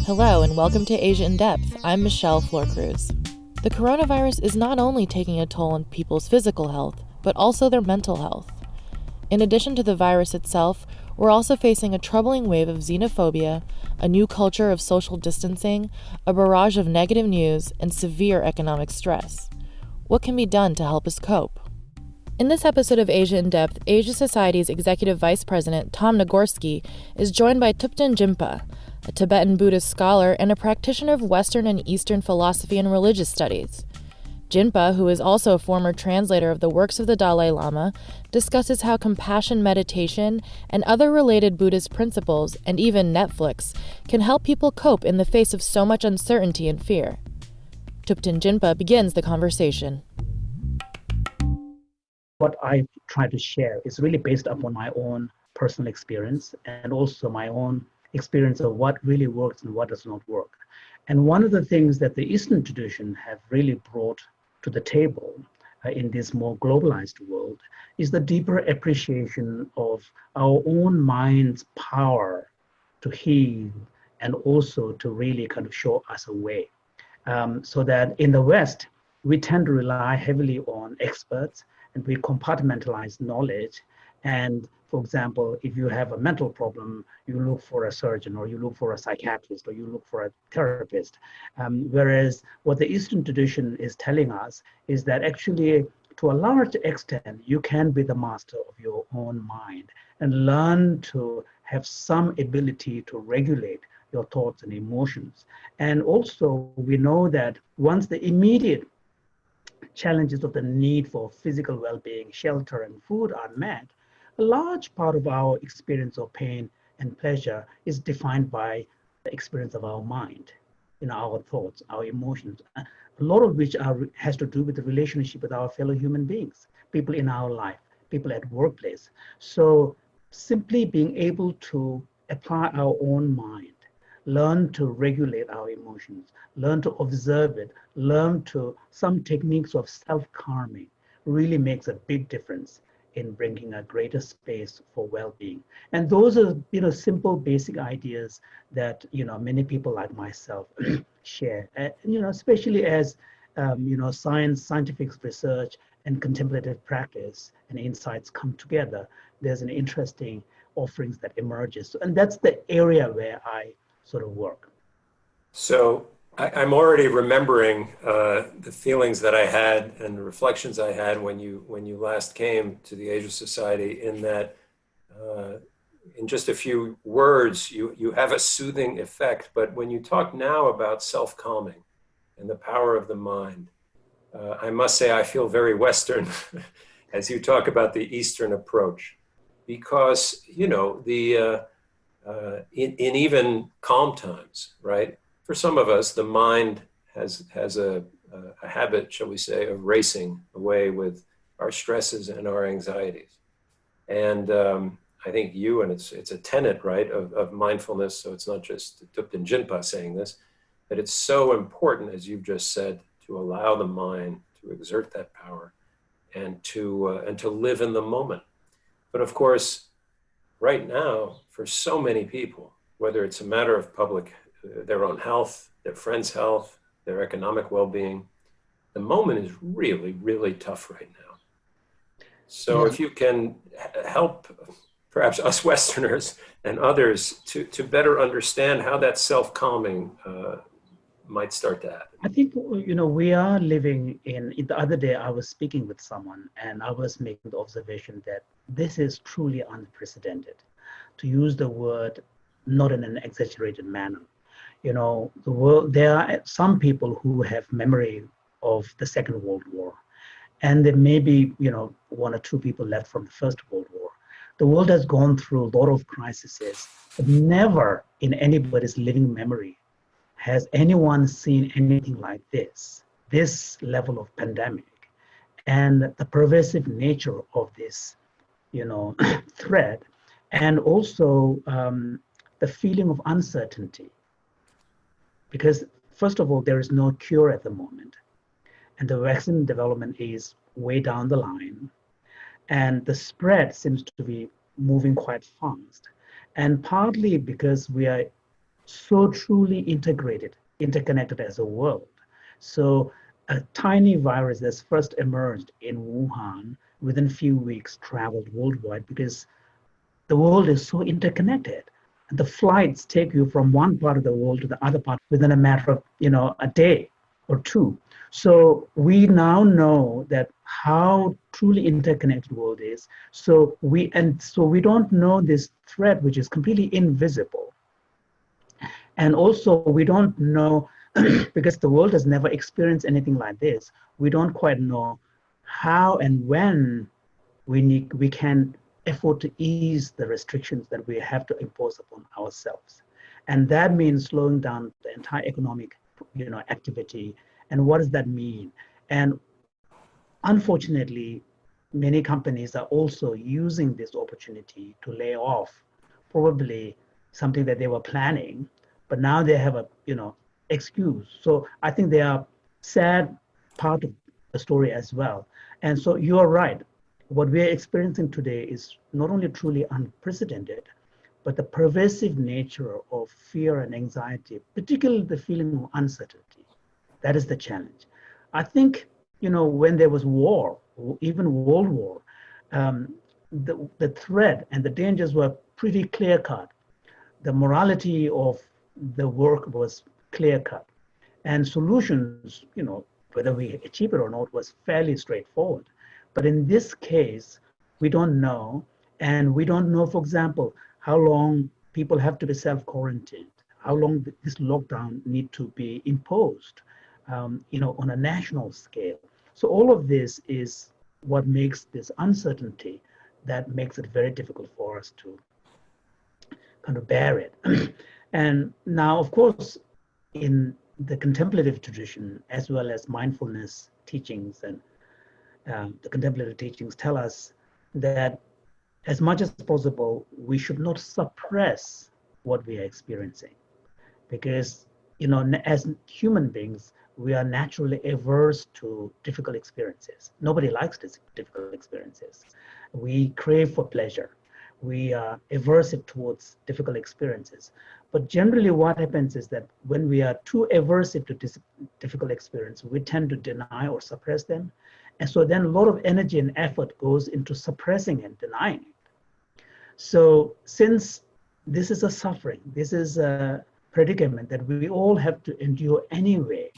Hello and welcome to Asia in Depth. I'm Michelle Flor-Cruz. The coronavirus is not only taking a toll on people's physical health, but also their mental health. In addition to the virus itself, we're also facing a troubling wave of xenophobia, a new culture of social distancing, a barrage of negative news, and severe economic stress. What can be done to help us cope? In this episode of Asia in Depth, Asia Society's Executive Vice President Tom Nagorski is joined by Thupten Jinpa, a Tibetan Buddhist scholar and a practitioner of Western and Eastern philosophy and religious studies. Jinpa, who is also a former translator of the works of the Dalai Lama, discusses how compassion meditation and other related Buddhist principles, and even Netflix, can help people cope in the face of so much uncertainty and fear. Thupten Jinpa begins the conversation. What I try to share is really based upon my own personal experience and also my own experience of what really works and what does not work. And one of the things that the Eastern tradition have really brought to the table in this more globalized world is the deeper appreciation of our own mind's power to heal and also to really kind of show us a way. So that in the West, we tend to rely heavily on experts and we compartmentalize knowledge. And for example, if you have a mental problem, you look for a surgeon or you look for a psychiatrist or you look for a therapist. Whereas what the Eastern tradition is telling us is that actually, to a large extent, you can be the master of your own mind and learn to have some ability to regulate your thoughts and emotions. And also, we know that once the immediate challenges of the need for physical well-being, shelter, and food are met, a large part of our experience of pain and pleasure is defined by the experience of our mind, our thoughts, our emotions, a lot of which has to do with the relationship with our fellow human beings, people in our life, people at workplace. So simply being able to apply our own mind, learn to regulate our emotions, learn to observe it, learn to some techniques of self-calming really makes a big difference in bringing a greater space for well-being. And those are, simple basic ideas that, many people like myself share, especially as, scientific research and contemplative practice and insights come together, there's an interesting offerings that emerges. And that's the area where I sort of work. So I'm already remembering the feelings that I had and the reflections I had when you last came to the Asia Society. In that, in just a few words, you have a soothing effect. But when you talk now about self-calming and the power of the mind, I must say I feel very Western as you talk about the Eastern approach, because in even calm times, right? For some of us, the mind has a habit, shall we say, of racing away with our stresses and our anxieties. And I think it's a tenet, right, of mindfulness. So it's not just Thupten Jinpa saying this, but it's so important, as you've just said, to allow the mind to exert that power and to live in the moment. But of course, right now, for so many people, whether it's a matter of their own health, their friends' health, their economic well-being, the moment is really, really tough right now. So if you can help perhaps us Westerners and others to better understand how that self-calming might start to happen. I think, we are living the other day I was speaking with someone and I was making the observation that this is truly unprecedented, to use the word not in an exaggerated manner. There are some people who have memory of the Second World War, and there may be, one or two people left from the First World War. The world has gone through a lot of crises, but never in anybody's living memory has anyone seen anything like this level of pandemic, and the pervasive nature of this, threat, and also the feeling of uncertainty. Because first of all, there is no cure at the moment, and the vaccine development is way down the line, and the spread seems to be moving quite fast. And partly because we are so truly integrated, interconnected as a world. So a tiny virus that's first emerged in Wuhan within a few weeks traveled worldwide because the world is so interconnected. The flights take you from one part of the world to the other part within a matter of, a day or two. So we now know that how truly interconnected the world is. So we don't know this threat, which is completely invisible. And also we don't know because the world has never experienced anything like this. We don't quite know how and when we can afford to ease the restrictions that we have to impose upon ourselves. And that means slowing down the entire economic, activity. And what does that mean? And unfortunately, many companies are also using this opportunity to lay off probably something that they were planning, but now they have a, excuse. So I think they are sad part of the story as well. And so you are right. What we are experiencing today is not only truly unprecedented, but the pervasive nature of fear and anxiety, particularly the feeling of uncertainty. That is the challenge. I think, when there was war, even World War, the threat and the dangers were pretty clear cut. The morality of the work was clear cut. And solutions, whether we achieve it or not, was fairly straightforward. But in this case, we don't know. And we don't know, for example, how long people have to be self-quarantined, how long this lockdown need to be imposed, on a national scale. So all of this is what makes this uncertainty that makes it very difficult for us to kind of bear it. And now, of course, in the contemplative tradition, as well as mindfulness teachings and the contemplative teachings tell us that as much as possible, we should not suppress what we are experiencing. Because, as human beings, we are naturally averse to difficult experiences. Nobody likes difficult experiences. We crave for pleasure. We are aversive towards difficult experiences. But generally what happens is that when we are too aversive to difficult experience, we tend to deny or suppress them. And so then a lot of energy and effort goes into suppressing and denying it. So since this is a suffering, this is a predicament that we all have to endure anyway,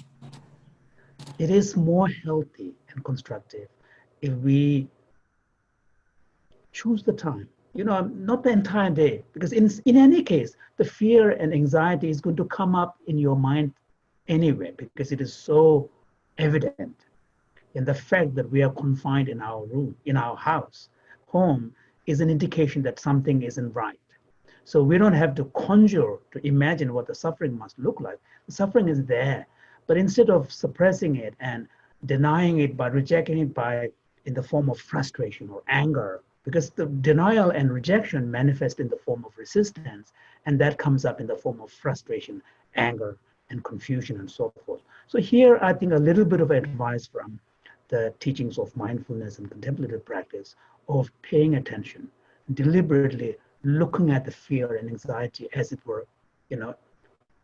it is more healthy and constructive if we choose the time, not the entire day, because in any case, the fear and anxiety is going to come up in your mind anyway, because it is so evident in the fact that we are confined in our room, in our house. Home is an indication that something isn't right. So we don't have to conjure to imagine what the suffering must look like. The suffering is there, but instead of suppressing it and denying it by rejecting it in the form of frustration or anger, because the denial and rejection manifest in the form of resistance, and that comes up in the form of frustration, anger, and confusion, and so forth. So here, I think a little bit of advice from the teachings of mindfulness and contemplative practice of paying attention, deliberately looking at the fear and anxiety as it were,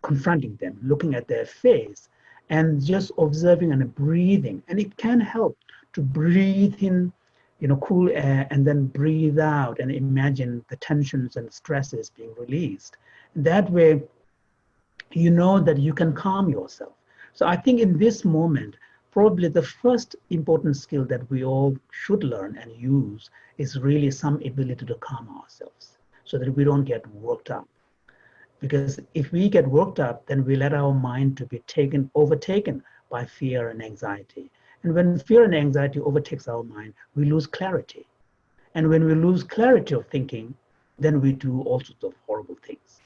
confronting them, looking at their face, and just observing and breathing. And it can help to breathe in, cool air, and then breathe out and imagine the tensions and stresses being released. That way, you know that you can calm yourself. So I think in this moment, probably the first important skill that we all should learn and use is really some ability to calm ourselves so that we don't get worked up. Because if we get worked up, then we let our mind to be overtaken by fear and anxiety. And when fear and anxiety overtakes our mind, we lose clarity. And when we lose clarity of thinking, then we do all sorts of horrible things.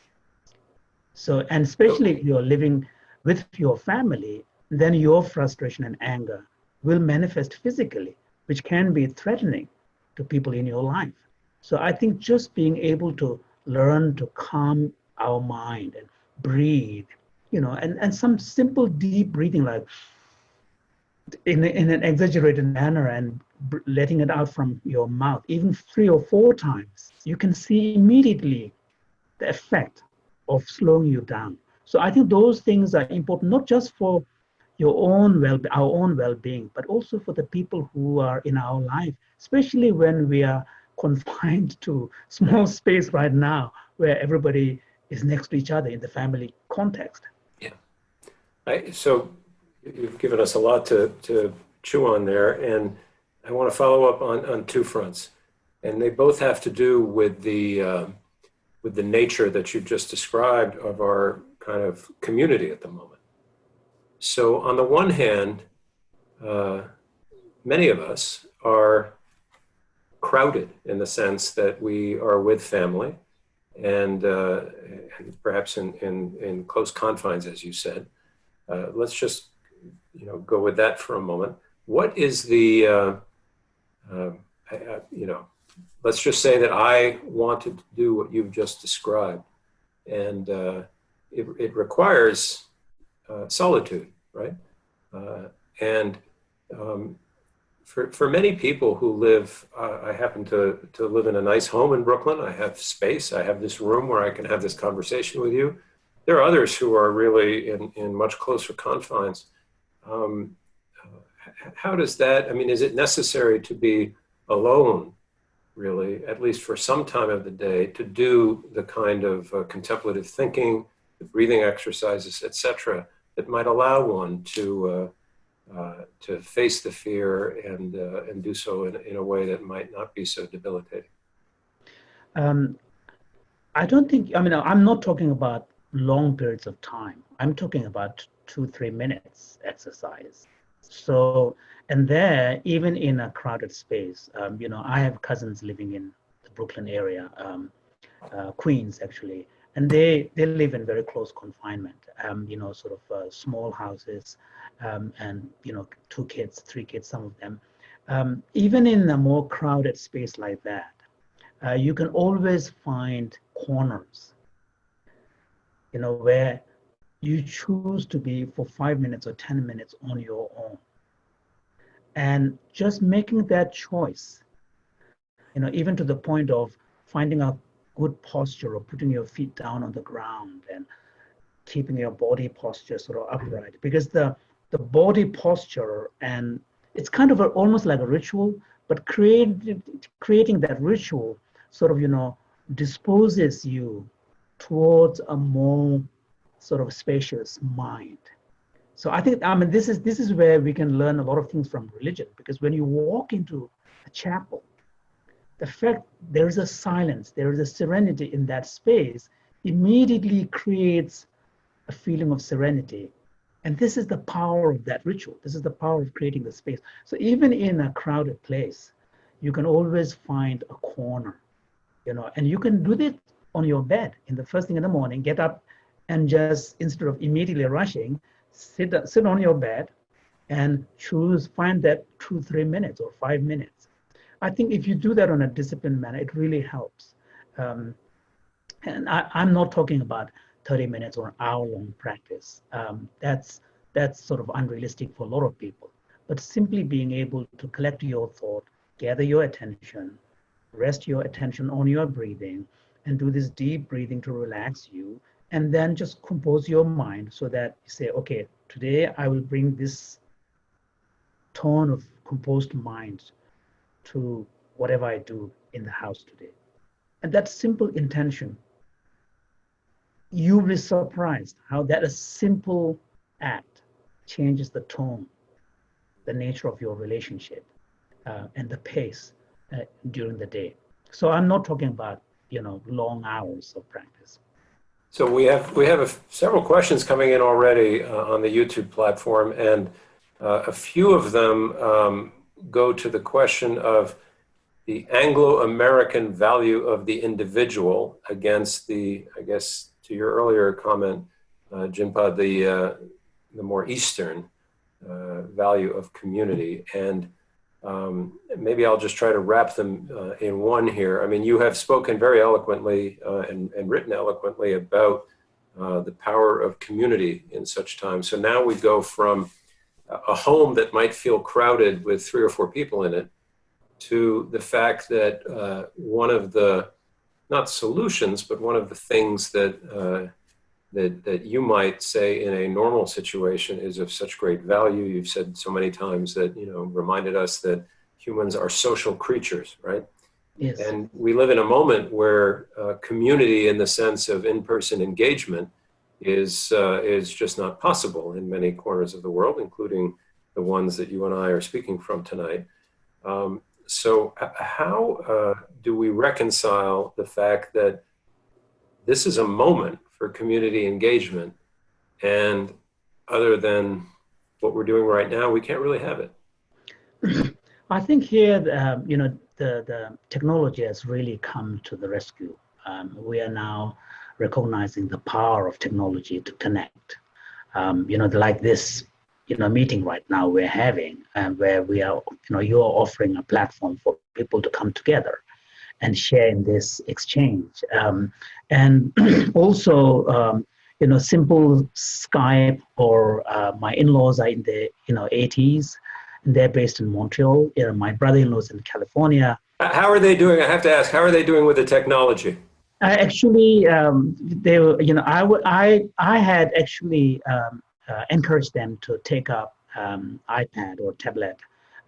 So, and especially if you're living with your family, then your frustration and anger will manifest physically, which can be threatening to people in your life. So I think just being able to learn to calm our mind and breathe, and some simple deep breathing, like in an exaggerated manner, and letting it out from your mouth, even 3 or 4 times, you can see immediately the effect of slowing you down. So I think those things are important, not just for our own well-being, but also for the people who are in our life, especially when we are confined to small space right now, where everybody is next to each other in the family context. Yeah. So you've given us a lot to chew on there, and I want to follow up on two fronts, and they both have to do with the nature that you've just described of our kind of community at the moment. So on the one hand, many of us are crowded in the sense that we are with family and perhaps in close confines, as you said. Let's just go with that for a moment. What is the let's just say that I wanted to do what you've just described, and it requires solitude, right? And for many people who live, I happen to live in a nice home in Brooklyn. I have space. I have this room where I can have this conversation with you. There are others who are really in much closer confines. How does that, I mean, is it necessary to be alone, really, at least for some time of the day, to do the kind of contemplative thinking, the breathing exercises, etc., that might allow one to face the fear and do so in a way that might not be so debilitating? I don't think, I mean, I'm not talking about long periods of time. I'm talking about 2-3 minutes exercise. So, and there, even in a crowded space, I have cousins living in the Brooklyn area, Queens actually, and they live in very close confinement, sort of small houses, and 2 kids, 3 kids, some of them. Even in a more crowded space like that, you can always find corners, where you choose to be for 5 minutes or 10 minutes on your own. And just making that choice, even to the point of finding a good posture or putting your feet down on the ground and keeping your body posture sort of upright, because the body posture, and it's kind of almost like a ritual, but creating that ritual sort of, disposes you towards a more sort of spacious mind. So I think, this is where we can learn a lot of things from religion, because when you walk into a chapel, the fact there is a silence, there is a serenity in that space, immediately creates a feeling of serenity. And this is the power of that ritual. This is the power of creating the space. So even in a crowded place, you can always find a corner, and you can do it on your bed in the first thing in the morning, get up and just, instead of immediately rushing, sit on your bed and find that 2-3 minutes or 5 minutes. I think if you do that on a disciplined manner, it really helps. And I'm not talking about 30 minutes or an hour-long practice. That's sort of unrealistic for a lot of people. But simply being able to collect your thought, gather your attention, rest your attention on your breathing, and do this deep breathing to relax you, and then just compose your mind so that you say, okay, today I will bring this tone of composed mind to whatever I do in the house today. And that simple intention, you'll be surprised how that a simple act changes the tone, the nature of your relationship, and the pace during the day. So I'm not talking about long hours of practice. So we have several questions coming in already on the YouTube platform, and a few of them go to the question of the Anglo-American value of the individual against the, I guess, to your earlier comment, Jinpa, the more Eastern value of community. And maybe I'll just try to wrap them in one here. I mean, you have spoken very eloquently and written eloquently about the power of community in such times. So now we go from a home that might feel crowded with 3 or 4 people in it to the fact that one of the not solutions, but one of the things that you might say in a normal situation is of such great value. You've said so many times that, reminded us that humans are social creatures, right? Yes. And we live in a moment where community in the sense of in-person engagement is just not possible in many corners of the world, including the ones that you and I are speaking from tonight. So how do we reconcile the fact that this is a moment for community engagement, and other than what we're doing right now, we can't really have it? I think here, the technology has really come to the rescue. We are now recognizing the power of technology to connect. Like this, meeting right now we're having, where we are, you're offering a platform for people to come together and share in this exchange. And also, simple Skype, or my in-laws are in the 80s. They're based in Montreal. My brother-in-law's in California. How are they doing? I have to ask, how are they doing with the technology? Actually, they were, I had actually encouraged them to take up iPad or tablet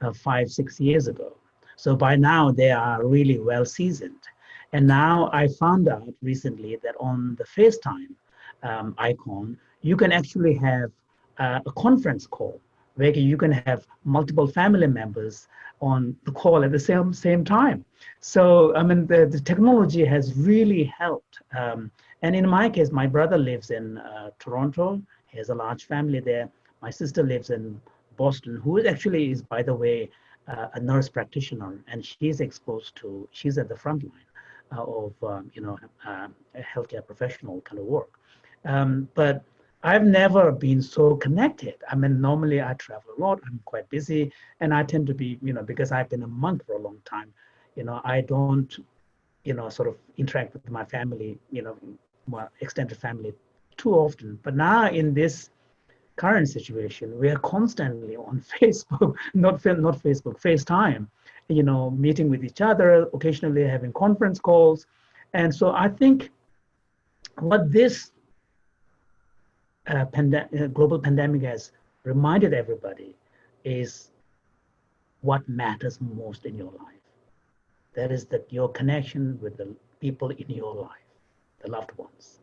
5-6 years ago. So by now they are really well seasoned. And now I found out recently that on the FaceTime icon, you can actually have a conference call where you can have multiple family members on the call at the same time. So, I mean, the technology has really helped. And in my case, my brother lives in Toronto. He has a large family there. My sister lives in Boston, who actually is, by the way, a nurse practitioner, and she's at the front line of, a healthcare professional kind of work. But I've never been so connected. I mean, normally I travel a lot, I'm quite busy, and I tend to be, because I've been a monk for a long time, I don't, sort of interact with my family, my extended family too often. But now in this current situation, we are constantly on Facebook, not Facebook, FaceTime, meeting with each other, occasionally having conference calls. And so I think what this global pandemic has reminded everybody is what matters most in your life. That is that your connection with the people in your life, the loved ones.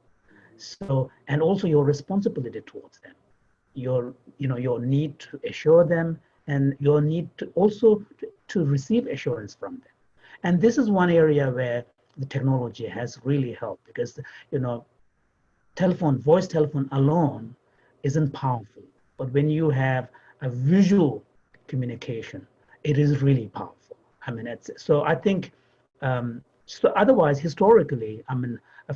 So, and also your responsibility towards them, your need to assure them, and your need to also to receive assurance from them. And this is one area where the technology has really helped, because voice telephone alone isn't powerful, but when you have a visual communication, it is really powerful. I mean, so I think, so otherwise, historically, I mean, a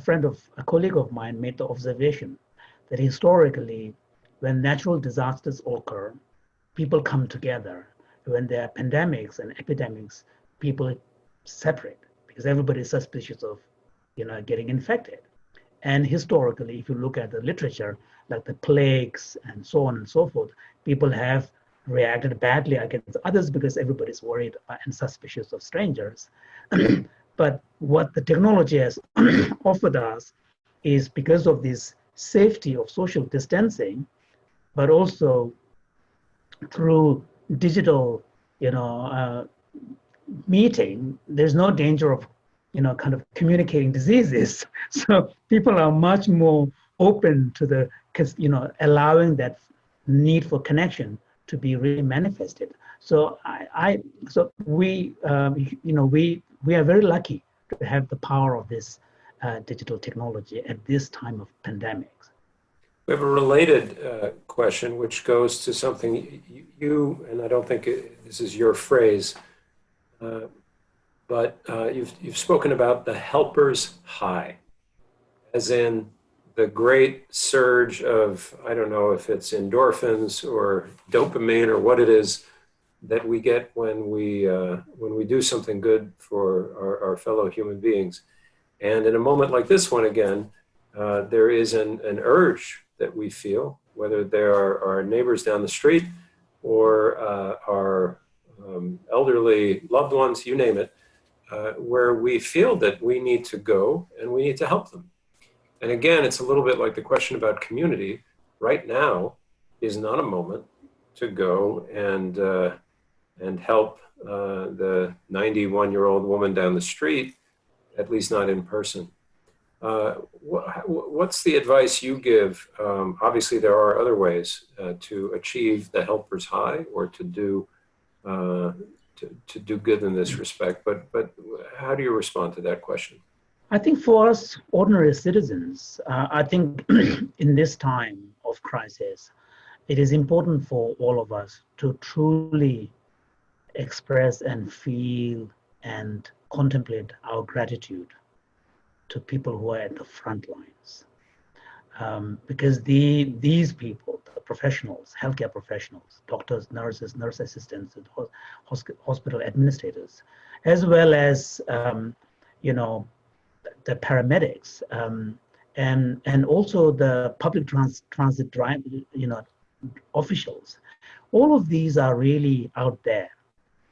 colleague of mine made the observation that historically, when natural disasters occur, people come together. When there are pandemics and epidemics, people separate because everybody is suspicious of, getting infected. And historically, if you look at the literature, like the plagues and so on and so forth, people have reacted badly against others because everybody's worried and suspicious of strangers. But what the technology has offered us is, because of this safety of social distancing, but also through digital, meeting, there's no danger of, kind of communicating diseases. So people are much more open to the, allowing that need for connection to be really manifested. So we are very lucky to have the power of this digital technology at this time of pandemics. We have a related question, which goes to something you, and I don't think this is your phrase, but you've spoken about the helper's high, as in the great surge of, I don't know if it's endorphins or dopamine or what it is that we get when we do something good for our fellow human beings. And in a moment like this one again, there is an urge that we feel, whether there are our neighbors down the street or our elderly loved ones, you name it, where we feel that we need to go and we need to help them. And again, it's a little bit like the question about community. Right now is not a moment to go and help the 91-year-old woman down the street, at least not in person. What's the advice you give? Obviously, there are other ways to achieve the helper's high or to do good in this respect. But how do you respond to that question? I think for us ordinary citizens, I think in this time of crisis, it is important for all of us to truly express and feel and contemplate our gratitude to people who are at the front lines. Because these people, the professionals, healthcare professionals, doctors, nurses, nurse assistants, and hospital administrators, as well as the paramedics, and also the public transit drive, officials. All of these are really out there.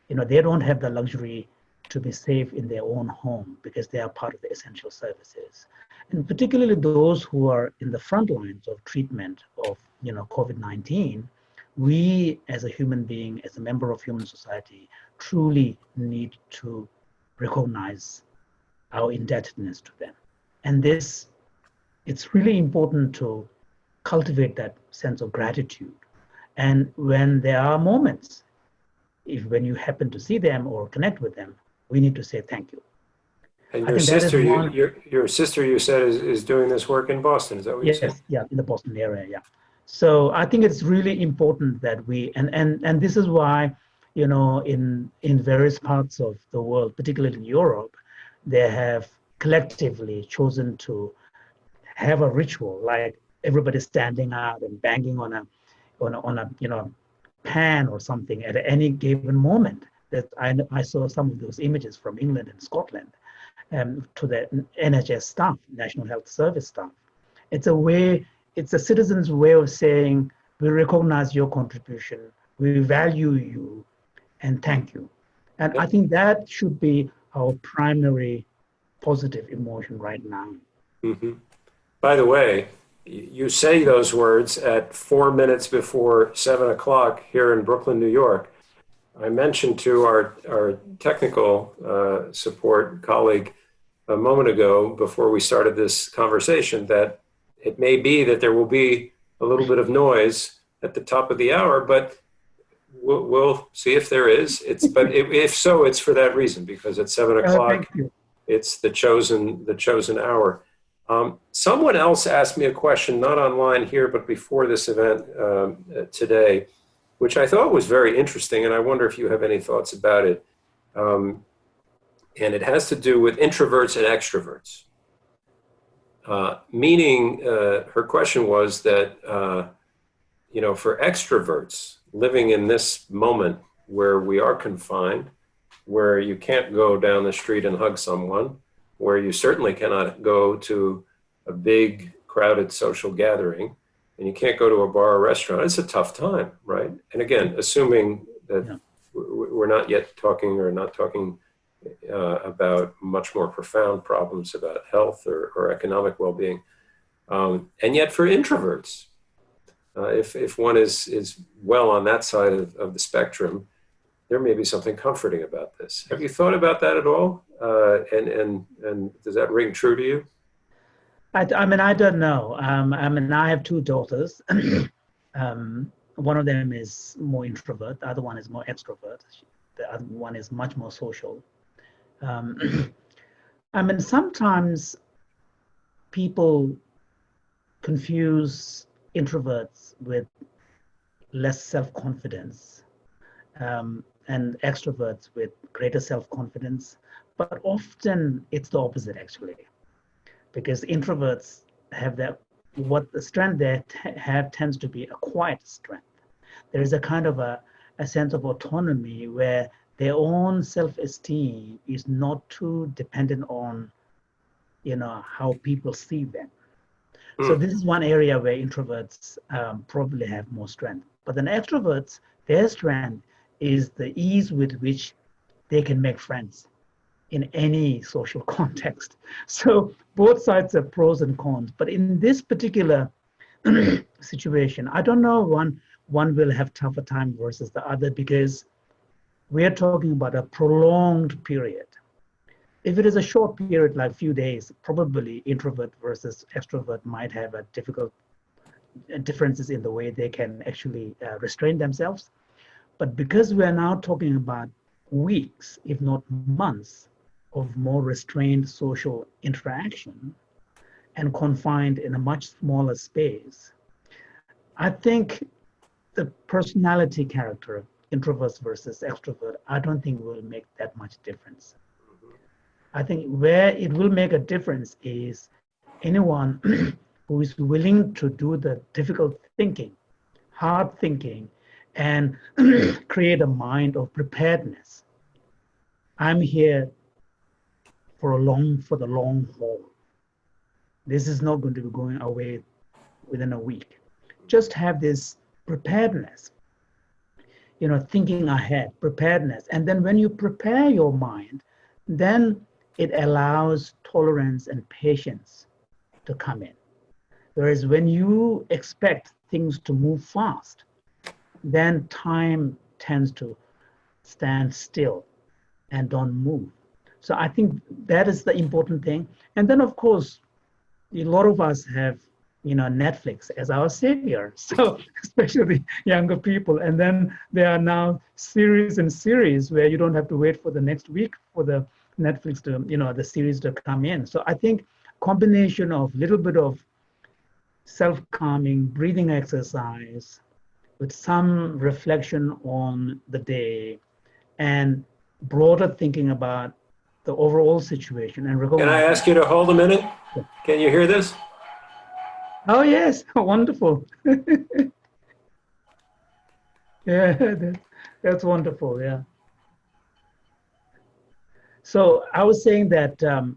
They don't have the luxury to be safe in their own home because they are part of the essential services. And particularly those who are in the front lines of treatment of COVID-19, we as a human being, as a member of human society, truly need to recognize our indebtedness to them. And it's really important to cultivate that sense of gratitude. And when there are moments, when you happen to see them or connect with them, we need to say thank you. And your sister, your sister, you said, is doing this work in Boston. Is that what you said? Yes, yeah, in the Boston area, yeah. So I think it's really important that we, and this is why, in various parts of the world, particularly in Europe, they have collectively chosen to have a ritual, like everybody standing out and banging on a pan or something at any given moment. That I saw some of those images from England and Scotland, to the NHS staff, National Health Service staff. It's a citizen's way of saying, we recognize your contribution, we value you, and thank you. And I think that should be our primary positive emotion right now. Mm-hmm. By the way, you say those words at 4 minutes before 7 o'clock here in Brooklyn, New York. I mentioned to our technical support colleague a moment ago before we started this conversation that it may be that there will be a little bit of noise at the top of the hour, but we'll see if there is. But if so, it's for that reason, because at 7 o'clock, it's the chosen hour. Someone else asked me a question, not online here, but before this event today, which I thought was very interesting, and I wonder if you have any thoughts about it. And it has to do with introverts and extroverts. Meaning, her question was that, for extroverts living in this moment where we are confined, where you can't go down the street and hug someone, where you certainly cannot go to a big crowded social gathering, and you can't go to a bar or restaurant, it's a tough time, right? And again, assuming that we're not yet talking about much more profound problems about health or economic well-being. And yet for introverts, if one is well on that side of the spectrum, there may be something comforting about this. Have you thought about that at all? And does that ring true to you? I don't know. I have two daughters. One of them is more introvert. The other one is more extrovert. The other one is much more social. Sometimes people confuse introverts with less self-confidence, and extroverts with greater self-confidence. But often it's the opposite, actually. Because introverts have what the strength they have tends to be a quiet strength. There is a kind of a sense of autonomy where their own self-esteem is not too dependent on, how people see them. So this is one area where introverts probably have more strength. But then extroverts, their strength is the ease with which they can make friends. in any social context. So both sides have pros and cons. But in this particular situation, I don't know one will have tougher time versus the other because we are talking about a prolonged period. If it is a short period, like few days, probably introvert versus extrovert might have a difficult differences in the way they can actually restrain themselves. But because we are now talking about weeks, if not months, of more restrained social interaction and confined in a much smaller space, I think the personality character, introverts versus extrovert, I don't think will make that much difference. I think where it will make a difference is anyone who is willing to do the difficult thinking, hard thinking, and create a mind of preparedness. I'm here for the long haul. This is not going to be going away within a week. Just have this preparedness, thinking ahead, preparedness. And then when you prepare your mind, then it allows tolerance and patience to come in. Whereas when you expect things to move fast, then time tends to stand still and don't move. So I think that is the important thing. And then, of course, a lot of us have, Netflix as our savior. So especially younger people. And then there are now series and series where you don't have to wait for the next week for the Netflix to, the series to come in. So I think combination of little bit of self-calming breathing exercise with some reflection on the day and broader thinking about the overall situation and Can I ask you to hold a minute? Can you hear this? Oh, yes. Wonderful. Yeah, that's wonderful. Yeah. So I was saying that, a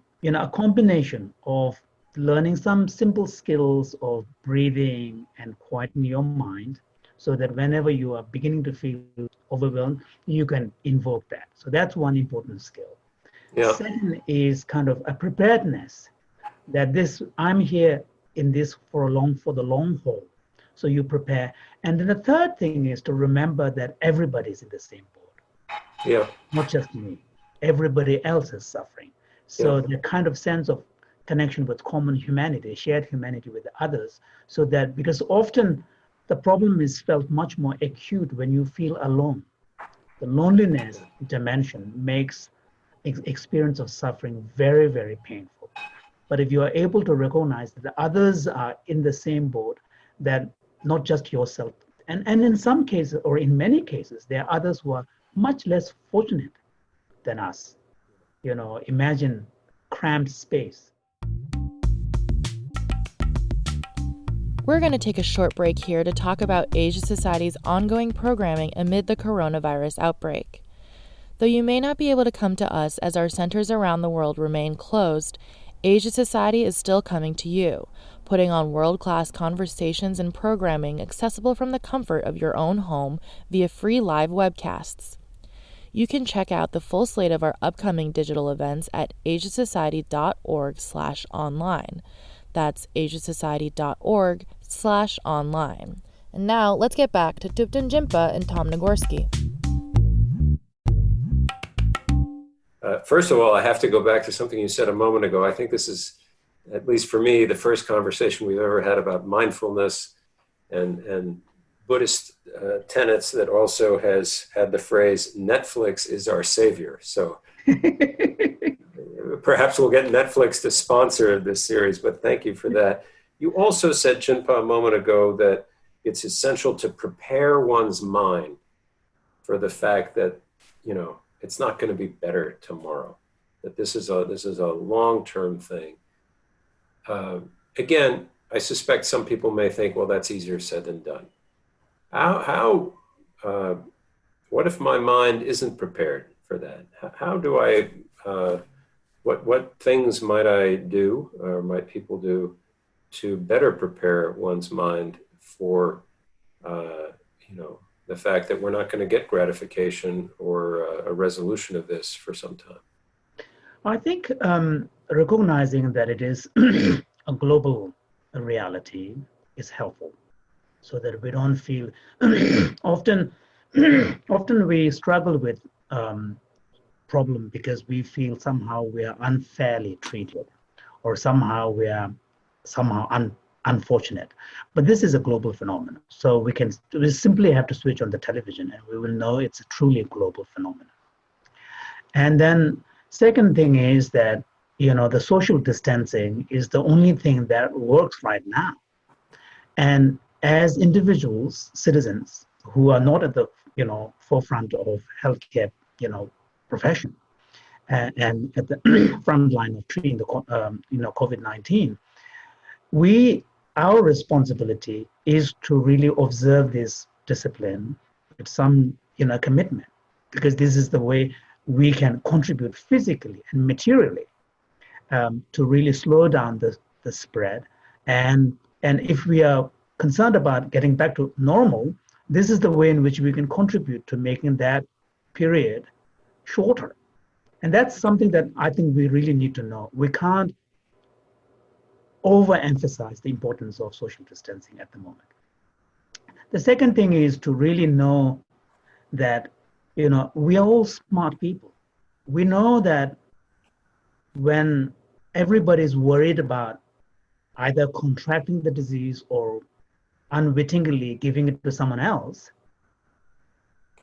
combination of learning some simple skills of breathing and quieting your mind so that whenever you are beginning to feel overwhelmed, you can invoke that. So that's one important skill. Yeah. Second is kind of a preparedness that I'm here in this for the long haul. So you prepare. And then the third thing is to remember that everybody's in the same boat. Yeah. Not just me. Everybody else is suffering. So the kind of sense of connection with common humanity, shared humanity with others, so that because often the problem is felt much more acute when you feel alone. The loneliness dimension makes experience of suffering very, very painful. But if you are able to recognize that the others are in the same boat, that not just yourself, and in some cases, or in many cases, there are others who are much less fortunate than us. Imagine cramped space. We're going to take a short break here to talk about Asia Society's ongoing programming amid the coronavirus outbreak. Though you may not be able to come to us as our centers around the world remain closed, Asia Society is still coming to you, putting on world-class conversations and programming accessible from the comfort of your own home via free live webcasts. You can check out the full slate of our upcoming digital events at asiasociety.org/online. That's asiasociety.org/online. And now let's get back to Thupten Jinpa and Tom Nagorski. First of all, I have to go back to something you said a moment ago. I think this is, at least for me, the first conversation we've ever had about mindfulness and Buddhist tenets that also has had the phrase, Netflix is our savior. So perhaps we'll get Netflix to sponsor this series, but thank you for that. You also said, Jinpa, a moment ago that it's essential to prepare one's mind for the fact that, it's not going to be better tomorrow, that this is a long-term thing. Again, I suspect some people may think, well, that's easier said than done. What if my mind isn't prepared for that? How do I, what things might I do or might people do to better prepare one's mind for, the fact that we're not going to get gratification or a resolution of this for some time? I think recognizing that it is a global reality is helpful, so that we don't feel often often we struggle with problem because we feel somehow we are unfairly treated, or somehow we are somehow unfortunate. But this is a global phenomenon, so we simply have to switch on the television and we will know it's a truly global phenomenon. And then second thing is that the social distancing is the only thing that works right now. And as individuals, citizens who are not at the forefront of healthcare profession, and at the front line of treating the COVID-19, our responsibility is to really observe this discipline with some commitment, because this is the way we can contribute physically and materially to really slow down the spread. And if we are concerned about getting back to normal, this is the way in which we can contribute to making that period shorter. And that's something that I think we really need to know. We can't overemphasize the importance of social distancing at the moment. The second thing is to really know that we are all smart people. We know that when everybody is worried about either contracting the disease or unwittingly giving it to someone else,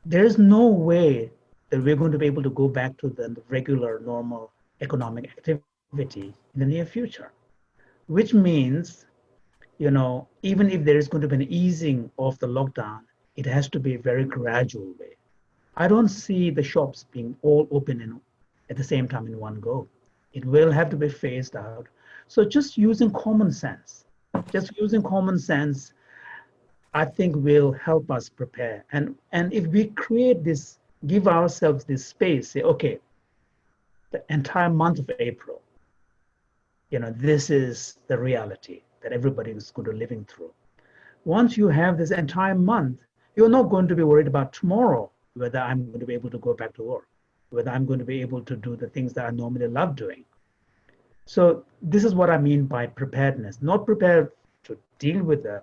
there is no way that we're going to be able to go back to the regular, normal economic activity in the near future. Which means, even if there is going to be an easing of the lockdown, it has to be a very gradual way. I don't see the shops being all open at the same time in one go. It will have to be phased out. So just using common sense, I think will help us prepare. And if we create this, give ourselves this space, say, okay, the entire month of April, this is the reality that everybody is going to be living through. Once you have this entire month, you're not going to be worried about tomorrow, whether I'm going to be able to go back to work, whether I'm going to be able to do the things that I normally love doing. So this is what I mean by preparedness. Not prepared to deal with a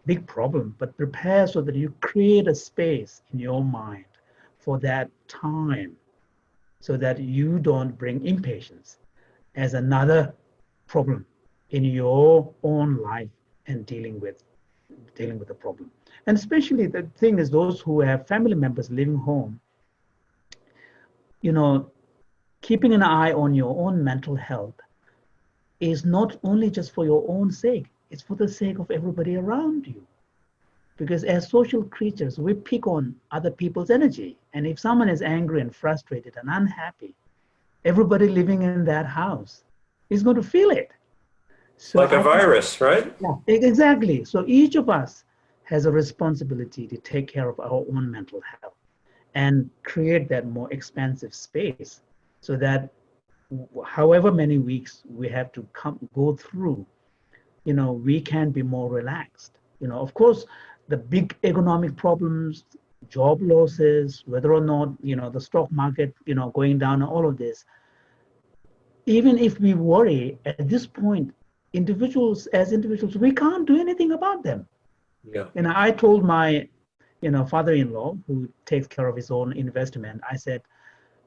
big problem, but prepare so that you create a space in your mind for that time, so that you don't bring impatience as another problem in your own life and dealing with the problem. And especially the thing is, those who have family members living home, keeping an eye on your own mental health is not only just for your own sake, it's for the sake of everybody around you. Because as social creatures, we pick on other people's energy. And if someone is angry and frustrated and unhappy, everybody living in that house is going to feel it. So like a virus, right? Yeah, exactly. So each of us has a responsibility to take care of our own mental health and create that more expansive space, so that however many weeks we have to go through, we can be more relaxed. Of course, the big economic problems, job losses, whether or not, the stock market, going down, all of this, even if we worry at this point, individuals, we can't do anything about them. Yeah. I told my, father-in-law, who takes care of his own investment, I said,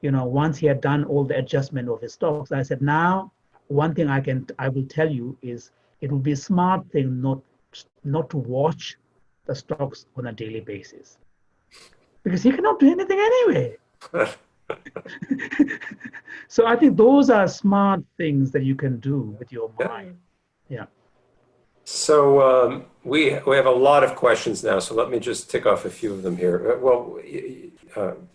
once he had done all the adjustment of his stocks, I said, now, one thing I will tell you is, it will be a smart thing not to watch the stocks on a daily basis, because he cannot do anything anyway. So I think those are smart things that you can do with your mind. Yeah. So we have a lot of questions now, so let me just tick off a few of them here. Well,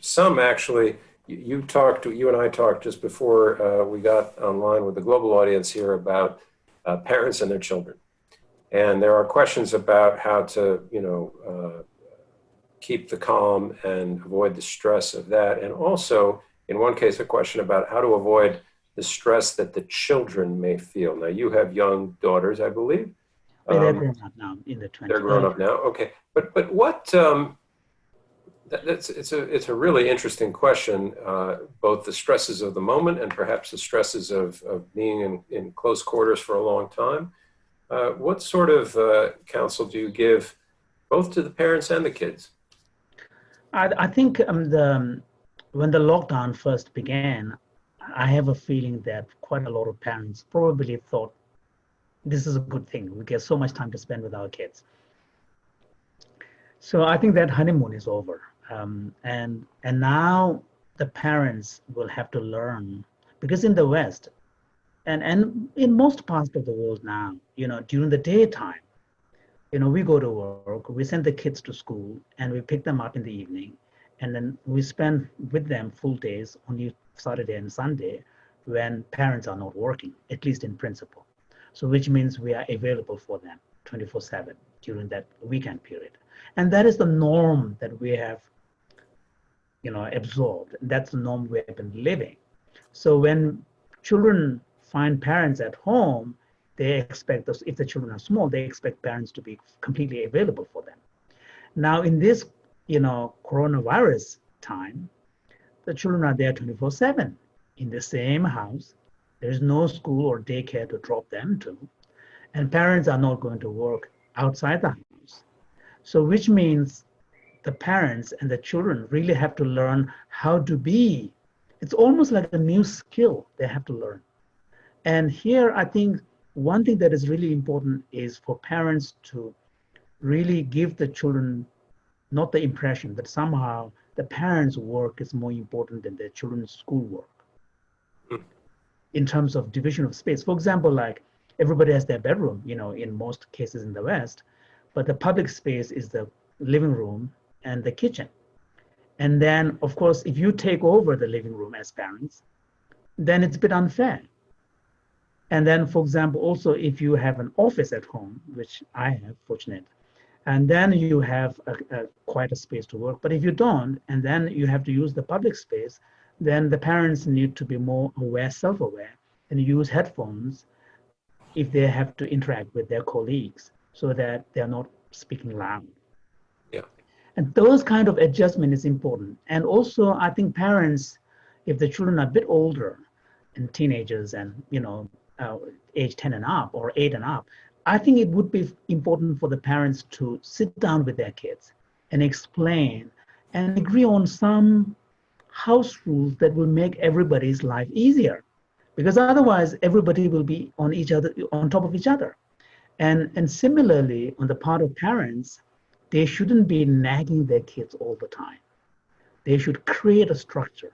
some actually, you and I talked just before we got online with the global audience here about parents and their children. And there are questions about how to, keep the calm and avoid the stress of that. And also, in one case, a question about how to avoid the stress that the children may feel. Now, you have young daughters, I believe. They're grown up now, in the 20s. They're grown up now. Okay. But It's a really interesting question, both the stresses of the moment and perhaps the stresses of being in close quarters for a long time. What sort of counsel do you give both to the parents and the kids? I think when the lockdown first began, I have a feeling that quite a lot of parents probably thought this is a good thing. We get so much time to spend with our kids. So I think that honeymoon is over, and now the parents will have to learn, because in the West and in most parts of the world now, during the daytime, we go to work, we send the kids to school, and we pick them up in the evening, and then we spend with them full days, only Saturday and Sunday, when parents are not working, at least in principle. So which means we are available for them 24/7 during that weekend period. And that is the norm that we have, absorbed. That's the norm we have been living. So when children find parents at home, they expect us, if the children are small, they expect parents to be completely available for them. Now in this, coronavirus time, the children are there 24/7 in the same house. There's no school or daycare to drop them to, and parents are not going to work outside the house. So which means the parents and the children really have to learn how to be. It's almost like a new skill they have to learn. And here, I think one thing that is really important is for parents to really give the children not the impression that somehow the parents' work is more important than their children's schoolwork in terms of division of space. For example, like everybody has their bedroom, in most cases in the West, but the public space is the living room and the kitchen. And then, of course, if you take over the living room as parents, then it's a bit unfair. And then, for example, also if you have an office at home, which I have, fortunate, and then you have quite a space to work. But if you don't, and then you have to use the public space, then the parents need to be more aware, self-aware, and use headphones if they have to interact with their colleagues so that they're not speaking loud. Yeah. And those kind of adjustment is important. And also, I think parents, if the children are a bit older and teenagers and, age 10 and up or 8 and up, I think it would be important for the parents to sit down with their kids and explain and agree on some house rules that will make everybody's life easier, because otherwise everybody will be on top of each other. And similarly, on the part of parents, they shouldn't be nagging their kids all the time. They should create a structure.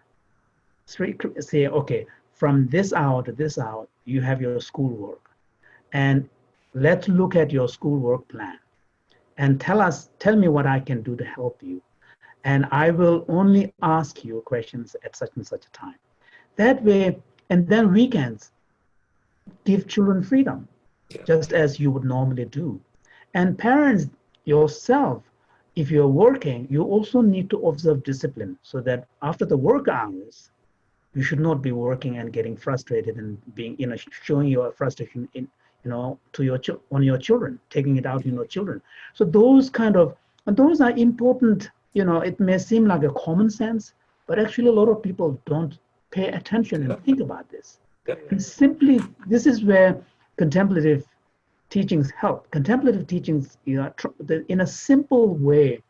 Say, okay, from this hour to this hour, you have your schoolwork. And let's look at your schoolwork plan and tell me what I can do to help you. And I will only ask you questions at such and such a time. That way, and then weekends, give children freedom, just as you would normally do. And parents yourself, if you're working, you also need to observe discipline so that after the work hours, you should not be working and getting frustrated and being, showing your frustration on your children, taking it out on your children. So those are important. It may seem like a common sense, but actually a lot of people don't pay attention and think about this. And simply, this is where contemplative teachings help. Contemplative teachings, in a simple way,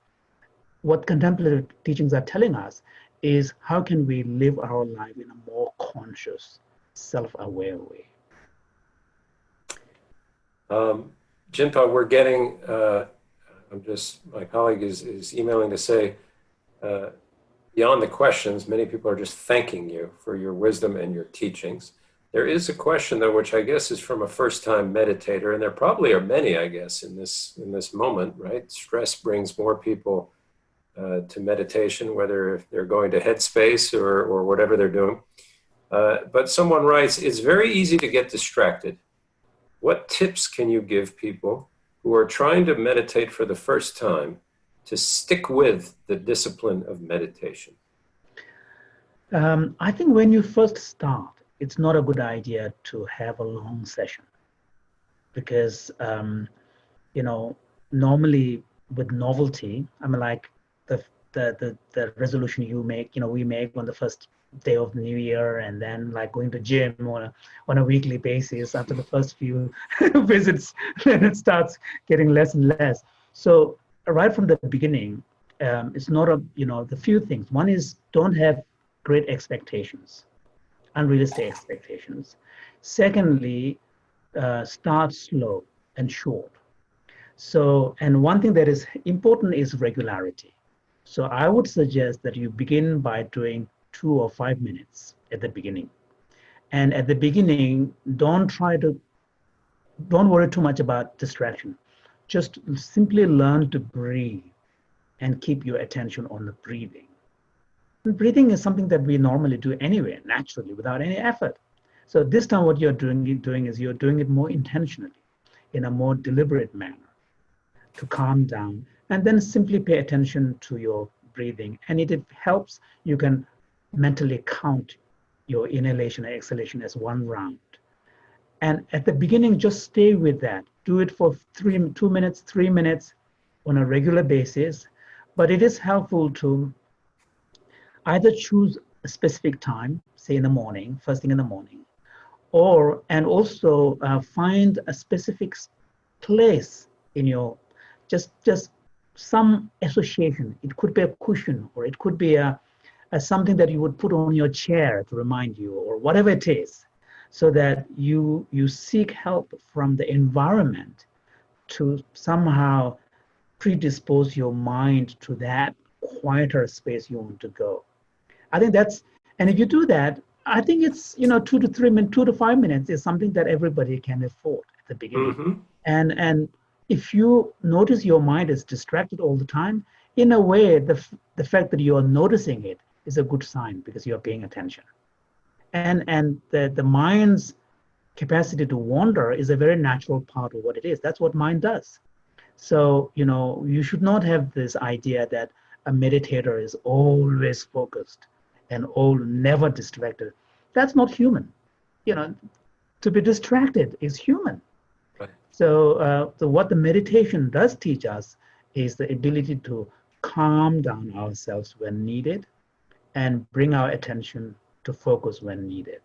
what contemplative teachings are telling us is how can we live our life in a more conscious, self-aware way. Jinpa, we're getting, my colleague is emailing to say, beyond the questions, many people are just thanking you for your wisdom and your teachings. There is a question, though, which I guess is from a first-time meditator, and there probably are many, I guess, in this moment, right? Stress brings more people to meditation, whether they're going to Headspace or whatever they're doing. But someone writes, it's very easy to get distracted. What tips can you give people who are trying to meditate for the first time to stick with the discipline of meditation? I think when you first start, it's not a good idea to have a long session because, normally with novelty, the the resolution you make, we make on the first day of the new year, and then like going to gym on a weekly basis. After the first few visits, then it starts getting less and less. So right from the beginning, it's not the few things. One is, don't have great expectations, unrealistic expectations. Secondly, start slow and short. So, and one thing that is important is regularity. So I would suggest that you begin by doing 2 or 5 minutes at the beginning. And at the beginning, don't worry too much about distraction. Just simply learn to breathe and keep your attention on the breathing. And breathing is something that we normally do anyway, naturally, without any effort. So this time what you're doing is you're doing it more intentionally, in a more deliberate manner, to calm down, and then simply pay attention to your breathing. And it helps, you can mentally count your inhalation and exhalation as one round. And at the beginning, just stay with that. Do it for 2 minutes, 3 minutes on a regular basis. But it is helpful to either choose a specific time, say in the morning, first thing in the morning, and also find a specific place in your, just some association. It could be a cushion, or it could be a something that you would put on your chair to remind you, or whatever it is, so that you seek help from the environment to somehow predispose your mind to that quieter space you want to go. I think and if you do that, I think it's 2 to 3 minutes, 2 to 5 minutes is something that everybody can afford at the beginning. Mm-hmm. And if you notice your mind is distracted all the time, in a way, the fact that you are noticing it is a good sign, because you're paying attention. And the mind's capacity to wander is a very natural part of what it is. That's what mind does. So, you should not have this idea that a meditator is always focused and never distracted. That's not human. To be distracted is human. Right. So what the meditation does teach us is the ability to calm down ourselves when needed and bring our attention to focus when needed.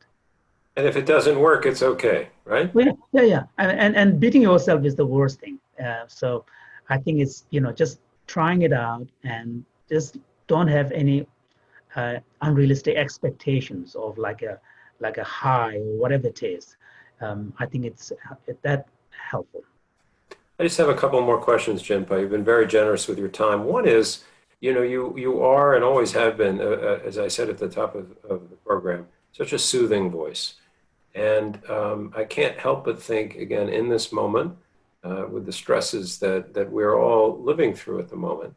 And if it doesn't work, it's okay, right? Well, yeah. And beating yourself is the worst thing. So I think it's, just trying it out, and just don't have any unrealistic expectations of like a high or whatever it is. I think it's that helpful. I just have a couple more questions, Jinpa. You've been very generous with your time. One is, you are and always have been, as I said at the top of the program, such a soothing voice. And I can't help but think, again, in this moment, with the stresses that we're all living through at the moment,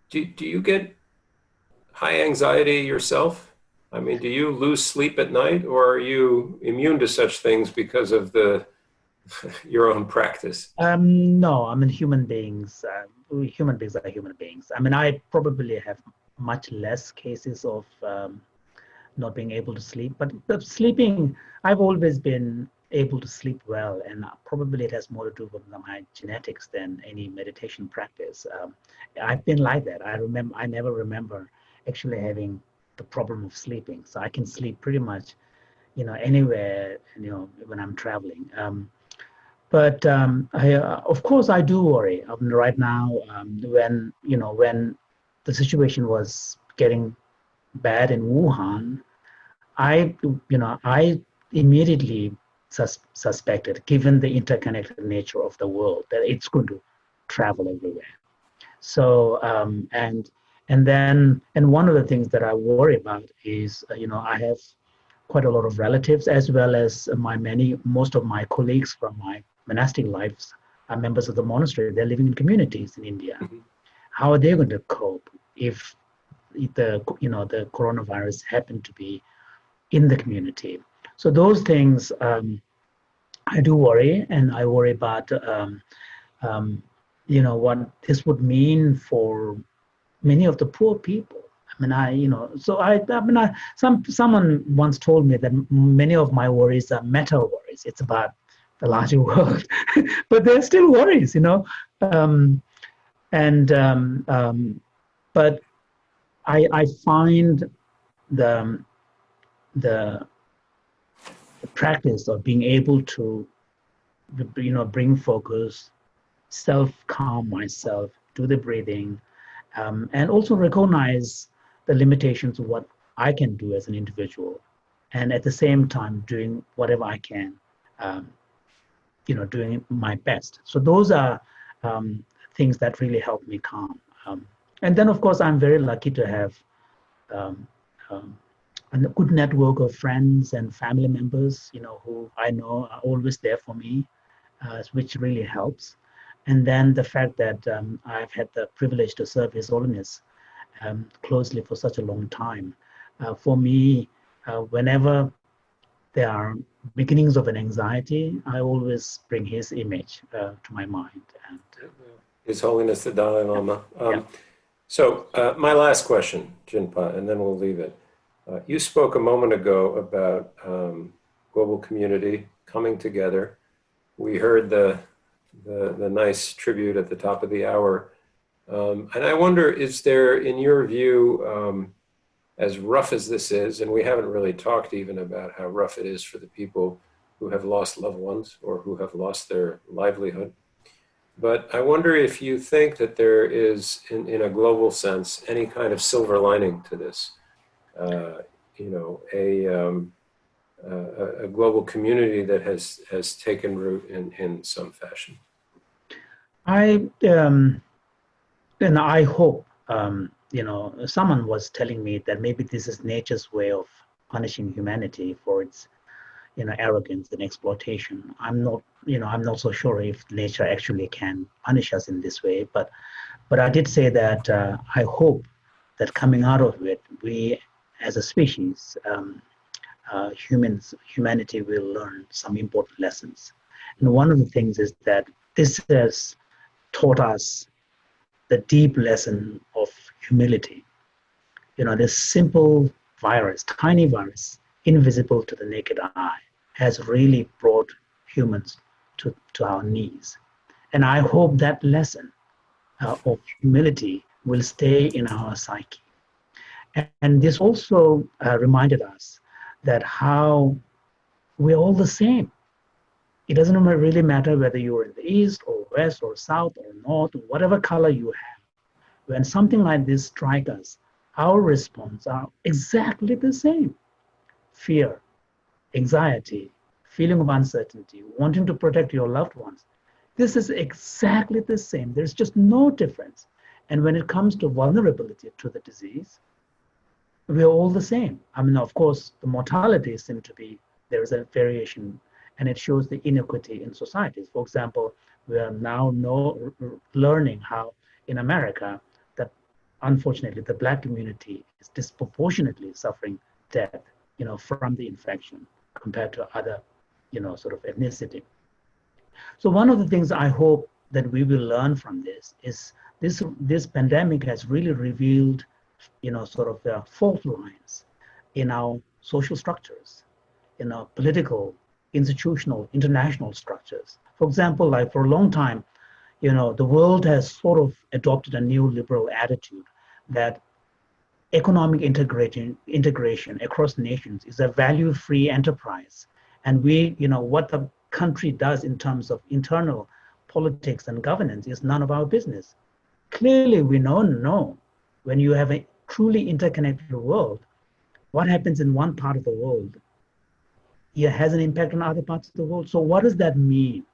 do you get high anxiety yourself? I mean, do you lose sleep at night, or are you immune to such things because of your own practice? No, I mean, human beings are human beings. I mean, I probably have much less cases of not being able to sleep, but the sleeping, I've always been able to sleep well, and probably it has more to do with my genetics than any meditation practice. I've been like that. I never remember actually having the problem of sleeping, so I can sleep pretty much, anywhere, when I'm traveling. But of course, I do worry. Right now, when the situation was getting bad in Wuhan, I immediately suspected, given the interconnected nature of the world, that it's going to travel everywhere. So and one of the things that I worry about is, I have quite a lot of relatives, as well as most of my colleagues from my monastic lives are members of the monastery. They're living in communities in India. Mm-hmm. How are they going to cope if the coronavirus happened to be in the community? So those things, I do worry, and I worry about what this would mean for many of the poor people. Someone once told me that many of my worries are meta worries. It's about the larger world, but they're still worries, but I find the, the practice of being able to, bring focus, self-calm myself, do the breathing, and also recognize the limitations of what I can do as an individual, and at the same time doing whatever I can, um, doing my best. So those are things that really help me calm. And then, of course, I'm very lucky to have um, um, a good network of friends and family members, who I know are always there for me, which really helps. And then the fact that I've had the privilege to serve His Holiness closely for such a long time. For me, whenever there are beginnings of an anxiety, I always bring his image to my mind. And His Holiness the Dalai Lama. yeah. So my last question, Jinpa, and then we'll leave it. You spoke a moment ago about global community coming together. We heard the nice tribute at the top of the hour. And I wonder, is there, in your view, as rough as this is, and we haven't really talked even about how rough it is for the people who have lost loved ones or who have lost their livelihood, but I wonder if you think that there is, in a global sense, any kind of silver lining to this. A global community that has taken root in some fashion. And I hope, someone was telling me that maybe this is nature's way of punishing humanity for its, arrogance and exploitation. I'm not so sure if nature actually can punish us in this way, but I did say that I hope that coming out of it, we as a species, humanity will learn some important lessons. And one of the things is that this has taught us the deep lesson of humility. This simple virus, tiny virus, invisible to the naked eye, has really brought humans to our knees. And I hope that lesson of humility will stay in our psyche. And this also reminded us that how we're all the same. It doesn't really matter whether you're in the east or west or south or north, or whatever color you have. When something like this strikes us, our response are exactly the same. Fear, anxiety, feeling of uncertainty, wanting to protect your loved ones. This is exactly the same. There's just no difference. And when it comes to vulnerability to the disease, we're all the same. I mean, of course, the mortality seems to be, there is a variation, and it shows the inequity in societies. For example, we are now learning how in America that unfortunately the Black community is disproportionately suffering death, from the infection compared to other, sort of ethnicity. So one of the things I hope that we will learn from this is this pandemic has really revealed, sort of the fault lines in our social structures, in our political, institutional, international structures. For example, like for a long time, the world has sort of adopted a new liberal attitude that economic integration across nations is a value-free enterprise. And what the country does in terms of internal politics and governance is none of our business. Clearly, we know when you have a truly interconnected world, what happens in one part of the world, it has an impact on other parts of the world. So what does that mean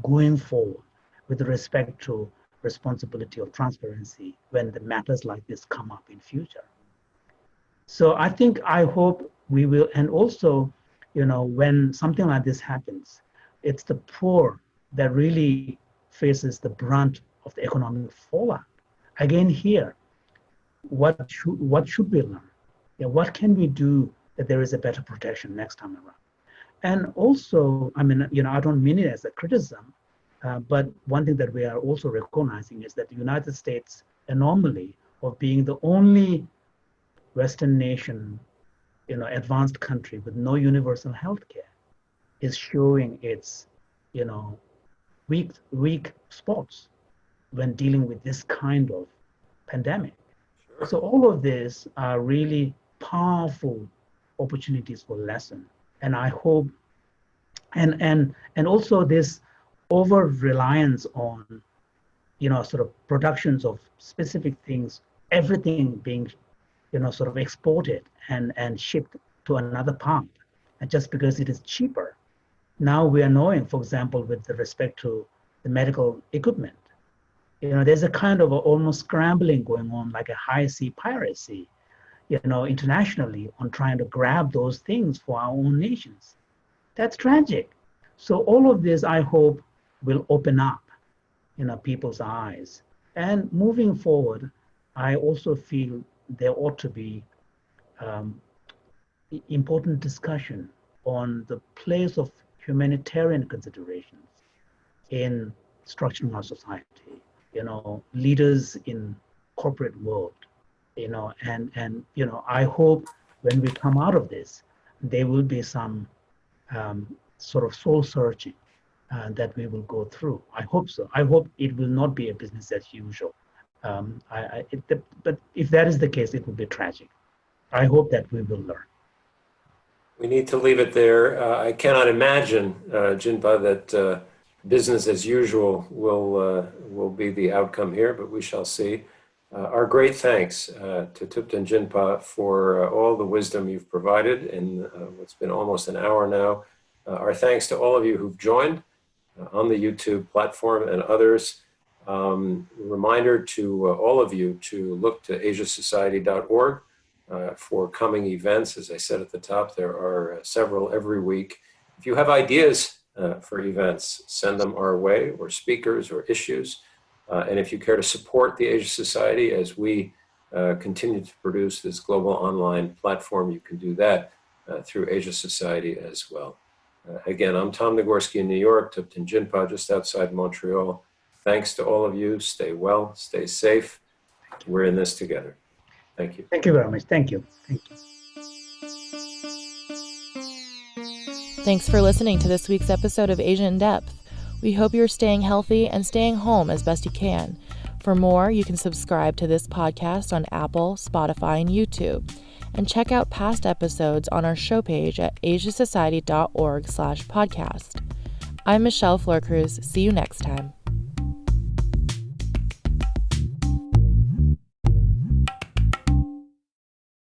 going forward with respect to responsibility of transparency when the matters like this come up in future? So I hope we will, and also, when something like this happens, it's the poor that really faces the brunt of the economic fallout. Again, here, what should we learn? What can we do that there is a better protection next time around? And also, I mean, I don't mean it as a criticism, but one thing that we are also recognizing is that the United States anomaly of being the only Western nation, advanced country with no universal health care is showing its, weak spots when dealing with this kind of pandemic. So all of these are really powerful opportunities for lesson. And I hope, and also this over reliance on, sort of productions of specific things, everything being, sort of exported and shipped to another part, and just because it is cheaper. Now we are knowing, for example, with respect to the medical equipment, there's a kind of almost scrambling going on, like a high sea piracy, internationally on trying to grab those things for our own nations. That's tragic. So all of this, I hope, will open up, people's eyes. And moving forward, I also feel there ought to be important discussion on the place of humanitarian considerations in structuring our society. Leaders in corporate world, and I hope when we come out of this, there will be some sort of soul searching that we will go through. I hope so. I hope it will not be a business as usual. But if that is the case, it will be tragic. I hope that we will learn. We need to leave it there. I cannot imagine, Jinpa, that business as usual will be the outcome here, but we shall see. Our great thanks to Thupten Jinpa for all the wisdom you've provided in what's been almost an hour now. Our thanks to all of you who've joined on the YouTube platform and others. Reminder to all of you to look to asiasociety.org for coming events. As I said at the top, there are several every week. If you have ideas for events, send them our way, or speakers or issues. And if you care to support the Asia Society as we continue to produce this global online platform, you can do that through Asia Society as well. Again, I'm Tom Nagorski in New York, Thupten Jinpa just outside Montreal. Thanks to all of you. Stay well, stay safe. We're in this together. Thank you. Thank you very much. Thank you. Thank you. Thanks for listening to this week's episode of Asia in Depth. We hope you're staying healthy and staying home as best you can. For more, you can subscribe to this podcast on Apple, Spotify, and YouTube. And check out past episodes on our show page at asiasociety.org/podcast. I'm Michelle Florcruz. See you next time.